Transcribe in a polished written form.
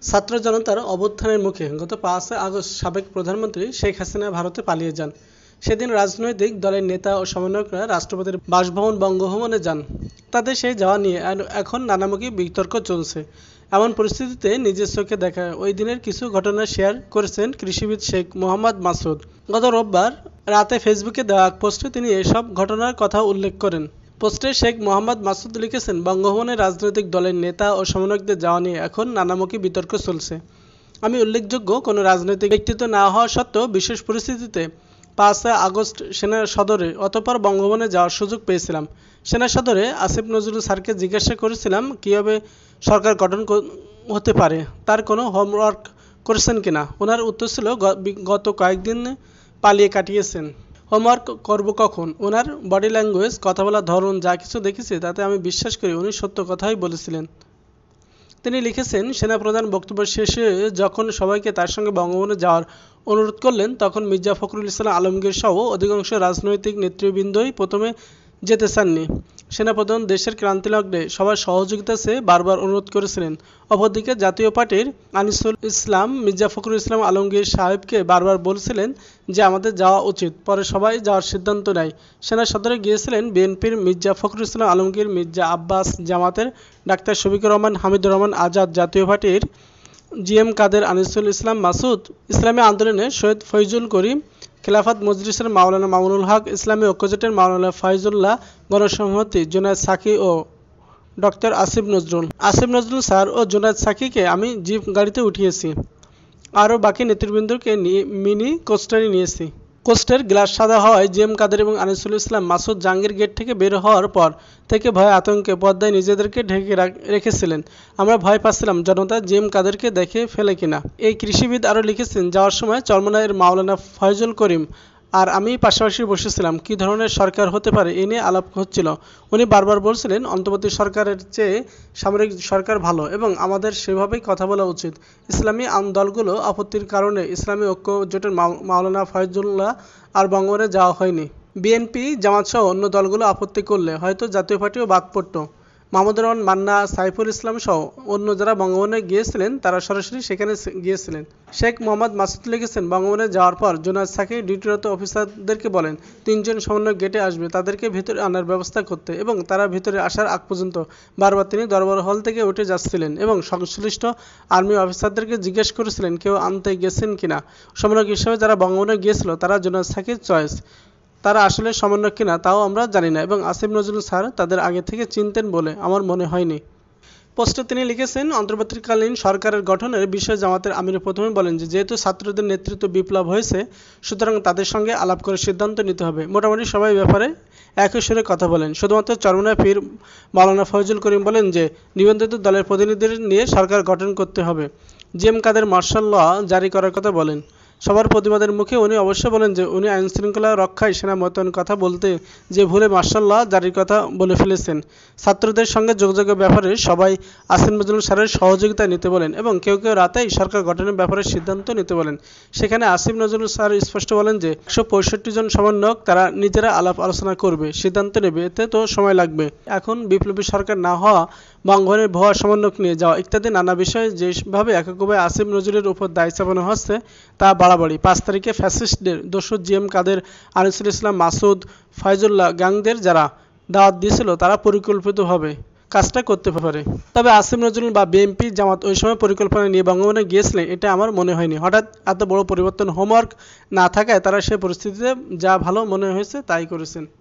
ছাত্র জনতার অভ্যুত্থানের মুখে গত ৫ আগস্ট সাবেক প্রধানমন্ত্রী শেখ হাসিনা ভারতে পালিয়ে যান। সেদিন রাজনৈতিক দলের নেতা ও সমন্বয়করা রাষ্ট্রপতির বাসভবন বঙ্গভবনে যান। তাদের সেই যাওয়া নিয়ে এখন নানামুখী বিতর্ক চলছে। এমন পরিস্থিতিতে নিজের চোখে দেখা ওই দিনের কিছু ঘটনা শেয়ার করেছেন কৃষিবিদ শেখ মোহাম্মদ মাসুদ। গত রোববার রাতে ফেসবুকে দেওয়া এক পোস্টে তিনি এসব ঘটনার কথা উল্লেখ করেন। পোস্টে শেখ মোহাম্মদ মাসুদ লিখেছেন, বঙ্গভবনে রাজনৈতিক দলের নেতা ও সমন্বয়কদের যাওয়া নিয়ে এখন নানামুখী বিতর্ক চলছে। আমি উল্লেখযোগ্য কোনো রাজনৈতিক ব্যক্তিত্ব না হওয়া সত্ত্বেও বিশেষ পরিস্থিতিতে ৫ আগস্ট সেনা সদরে অতঃপর বঙ্গভবনে যাওয়ার সুযোগ পেয়েছিলাম। সেনা সদরে আসিফ নজরুল স্যারকে জিজ্ঞাসা করেছিলাম কীভাবে সরকার গঠন হতে পারে, তার কোনো হোমওয়ার্ক করেছেন কিনা। ওনার উত্তর ছিল গত কয়েকদিন পালিয়ে কাটিয়েছেন, হোমওয়ার্ক করব কখন। ওনার বডি ল্যাঙ্গুয়েজ, কথা বলার ধরন, যা কিছু দেখেছি তাতে আমি বিশ্বাস করি উনি সত্য কথাই বলেছিলেন। তিনি লিখেছেন, সেনাপ্রধান বক্তব্য শেষে যখন সবাইকে তার সঙ্গে বঙ্গভবনে যাওয়ার অনুরোধ করলেন তখন মির্জা ফখরুল ইসলাম আলমগীর সহ অধিকাংশ রাজনৈতিক নেতৃবৃন্দই প্রথমে যেতে চাননি। সেনাপ্রধান দেশের ক্রান্তিলগ্নে সবার সহযোগিতা চেয়ে বারবার অনুরোধ করেছিলেন। অপরদিকে জাতীয় পার্টির আনিসুল ইসলাম মির্জা ফখরুল ইসলাম আলমগীর সাহেবকে বারবার বলছিলেন যে আমাদের যাওয়া উচিত। পরে সবাই যাওয়ার সিদ্ধান্ত নেয়। সেনা সদরে গিয়েছিলেন বিএনপির মির্জা ফখরুল ইসলাম আলমগীর, মির্জা আব্বাস, জামাতের ডাক্তার শফিকুর রহমান, হামিদুর রহমান আজাদ, জাতীয় পার্টির জিএম কাদের, আনিসুল ইসলাম মাসুদ, ইসলামী আন্দোলনের সৈয়দ ফয়জুল করিম, খেলাফত মজলিসের মাওলানা মামুনুল হক, ইসলামী ঐক্যজোটের মাওলানা ফয়জুল্লাহ, গণসংহতি জুনায়েদ সাকি ও ডক্টর আসিফ নজরুল স্যার ও জুনায়েদ সাকিকে আমি জিপ গাড়িতে উঠিয়েছি। আরও বাকি নেতৃবৃন্দকে মিনি কোস্টারে নিয়েছি। কোস্টের গ্লাস সাদা হওয়ায় জিএম কাদের এবং আনিসুল ইসলাম মাসুদ জাহাঙ্গীর গেট থেকে বের হওয়ার পর থেকে ভয়ে আতঙ্কে পর্দায় নিজেদেরকে ঢেকে রেখেছিলেন। আমরা ভয় পাচ্ছিলাম জনতা জিএম কাদেরকে দেখে ফেলে কিনা। এই কৃষিবিদ আরও লিখেছেন, যাওয়ার সময় চরমনাইয়ের মাওলানা ফয়জুল করিম আর আমি পাশাপাশি বসেছিলাম। কী ধরনের সরকার হতে পারে এ নিয়ে আলাপ হচ্ছিল। উনি বারবার বলছিলেন অন্তর্বর্তী সরকারের চেয়ে সামরিক সরকার ভালো এবং আমাদের সেভাবেই কথা বলা উচিত। ইসলামী দলগুলো আপত্তির কারণে ইসলামী ঐক্য জোটের মাওলানা ফয়জুল্লাহ আর বঙ্গভবনে যাওয়া হয়নি। বিএনপি, জামাতসহ অন্য দলগুলো আপত্তি করলে হয়তো জাতীয় পার্টিও বাদ পড়ত। মাহমুদুর রহমান মান্না, সাইফুল ইসলাম সহ অন্য যারা বঙ্গভবনে গিয়েছিলেন তারা সরাসরি সেখানে গিয়েছিলেন। শেখ মোহাম্মদ মাসুদ লিখেছেন, বঙ্গভবনে যাওয়ার পর জুনায়েদ সাকি ডিউটিরত অফিসারদেরকে বলেন ৩ জন সমন্বয়ক গেটে আসবে, তাদেরকে ভিতরে আনার ব্যবস্থা করতে, এবং তারা ভিতরে আসার আগ পর্যন্ত বারবার তিনি দরবার হল থেকে উঠে যাচ্ছিলেন এবং সংশ্লিষ্ট আর্মি অফিসারদেরকে জিজ্ঞেস করেছিলেন কেউ আনতে গেছেন কিনা। সমন্বয়ক হিসেবে যারা বঙ্গভবনে গিয়েছিল তারা জুনায়েদ সাকির চয়েস। তারা আসলে সমন্বয়ক কিনা তাও আমরা জানি না এবং আসিফ নজরুল স্যার তাদের আগে থেকে চিনতেন বলে আমার মনে হয়নি। পোস্টে তিনি লিখেছেন, অন্তর্বর্তীকালীন সরকারের গঠনের বিষয়ে জামাতের আমির প্রথমে বলেন যে যেহেতু ছাত্রদের নেতৃত্ব বিপ্লব হয়েছে সুতরাং তাদের সঙ্গে আলাপ করে সিদ্ধান্ত নিতে হবে। মোটামুটি সবাই ব্যাপারে একই সুরে কথা বলেন। শুধুমাত্র চরমনায় পীর মাওলানা ফয়জুল করিম বলেন যে নিবন্ধিত দলের প্রতিনিধিদের নিয়ে সরকার গঠন করতে হবে। জিএম কাদের মার্শাল ল জারি করার কথা বলেন। সবার প্রতিবাদের মুখে উনি অবশ্য বলেন যে উনি আইনশৃঙ্খলা রক্ষায় সেনা মোতায়েনের কথা বলতে যে ভুলে মার্শাল ল জারির কথা বলে ফেলেছেন। ছাত্রদের সঙ্গে যোগাযোগের ব্যাপারে সবাই আসিফ নজরুল স্যারের সহযোগিতা নিতে বলেন এবং কেউ কেউ রাতেই সরকার গঠনের ব্যাপারে সিদ্ধান্ত নিতে বলেন। সেখানে আসিফ নজরুল স্যার স্পষ্ট বলেন যে ১৬৫ জন সমন্বয়ক তারা নিজেরা আলাপ আলোচনা করবে, সিদ্ধান্ত নেবে, এতে তো সময় লাগবে। এখন বিপ্লবী সরকার না হওয়া, বঙ্গভবনে ভুয়া সমন্বয়ক নিয়ে যাওয়া ইত্যাদি নানা বিষয়ে যেভাবে এককভাবে আসিফ নজরুলের উপর দায় চাপানো হচ্ছে তা বাড়াবাড়ি। ৫ তারিখে ফ্যাসিস্টদের দোসর জিএম কাদের, আনিসুল ইসলাম মাসুদ, ফয়জুল্লাহ গ্যাংদের যারা দাওয়াত দিয়েছিল তারা পরিকল্পিতভাবে কাজটা করতে পারে। তবে আসিফ নজরুল বা বিএনপি, জামাত ওই সময় পরিকল্পনা নিয়ে বঙ্গভবনে গিয়েছিলেন এটা আমার মনে হয়নি। হঠাৎ এত বড় পরিবর্তন, হোমওয়ার্ক না থাকায় তারা সে পরিস্থিতিতে যা ভালো মনে হয়েছে তাই করেছেন।